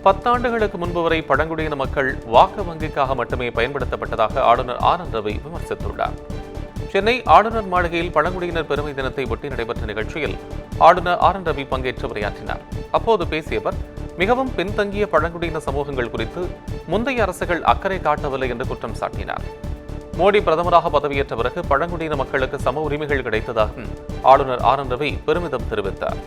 10 ஆண்டுகளுக்கு முன்பு வரை பழங்குடியின மக்கள் வாக்கு வங்கிக்காக மட்டுமே பயன்படுத்தப்பட்டதாக ஆளுநர் ஆர் என் ரவி விமர்சித்துள்ளார். சென்னை ஆளுநர் மாளிகையில் பழங்குடியினர் பெருமை தினத்தை ஒட்டி நடைபெற்ற நிகழ்ச்சியில் ஆளுநர் ஆர் என் ரவி பங்கேற்று உரையாற்றினார். அப்போது பேசிய அவர், மிகவும் பின்தங்கிய பழங்குடியின சமூகங்கள் குறித்து முந்தைய அரசுகள் அக்கறை காட்டவில்லை என்று குற்றம் சாட்டினார். மோடி பிரதமராக பதவியேற்ற பிறகு பழங்குடியின மக்களுக்கு சம உரிமைகள் கிடைத்ததாகவும் ஆளுநர் ஆர் என் ரவி பெருமிதம் தெரிவித்தார்.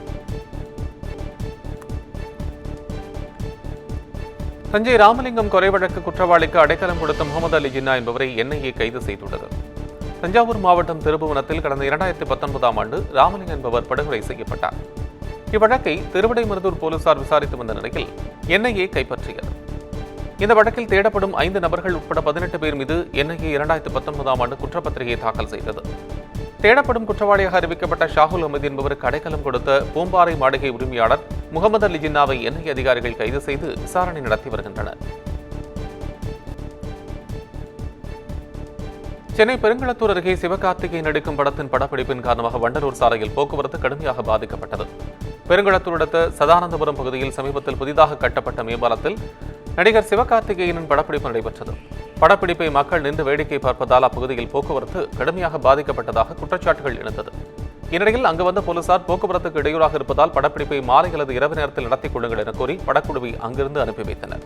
தஞ்சை ராமலிங்கம் கொலை வழக்கு குற்றவாளிக்கு அடைக்கலம் கொடுத்த முகமது அலி ஜின்னா என்பவரை என்ஐஏ கைது செய்துள்ளது. தஞ்சாவூர் மாவட்டம் திருபுவனத்தில் கடந்த 2019ஆம் ஆண்டு ராமலிங்கம் என்பவர் படுகொலை செய்யப்பட்டார். இவ்வழக்கை திருவிடைமருதூர் போலீசார் விசாரித்து வந்த நிலையில் என்ஐஏ கைப்பற்றியது. இந்த வழக்கில் தேடப்படும் 5 நபர்கள் உட்பட 18 பேர் மீது என்ஐஏ 2019ஆம் ஆண்டு குற்றப்பத்திரிகை தாக்கல் செய்தது. தேடப்படும் குற்றவாளியாக அறிவிக்கப்பட்ட ஷாகுல் அஹமது என்பவருக்கு அடைக்கலம் கொடுத்த பூம்பாறை மாளிகை உரிமையாளர் முகமது அலி ஜின்னாவை என்ஐஏ அதிகாரிகள் கைது செய்து விசாரணை நடத்தி வருகின்றனர். சென்னை பெருங்களத்தூர் அருகே சிவகார்த்திகேயன் நடிக்கும் படத்தின் படப்பிடிப்பின் காரணமாக வண்டலூர் சாலையில் போக்குவரத்து கடுமையாக பாதிக்கப்பட்டது. பெருங்களத்தூர் அடுத்த சதானந்தபுரம் பகுதியில் சமீபத்தில் புதிதாக கட்டப்பட்ட மேம்பாலத்தில் நடிகர் சிவகார்த்திகேயனின் படப்பிடிப்பு நடைபெற்றது. படப்பிடிப்பை மக்கள் நின்று வேடிக்கை பார்ப்பதால் அப்பகுதியில் போக்குவரத்து கடுமையாக பாதிக்கப்பட்டதாக குற்றச்சாட்டுகள் எழுந்தது. இந்நிலையில் அங்கு வந்த போலீசார் போக்குவரத்துக்கு இடையூறாக இருப்பதால் படப்பிடிப்பை மாலை அல்லது இரவு நேரத்தில் நடத்திக் கொள்ளுங்கள் என கூறி படக்குழுவை அங்கிருந்து அனுப்பி வைத்தனர்.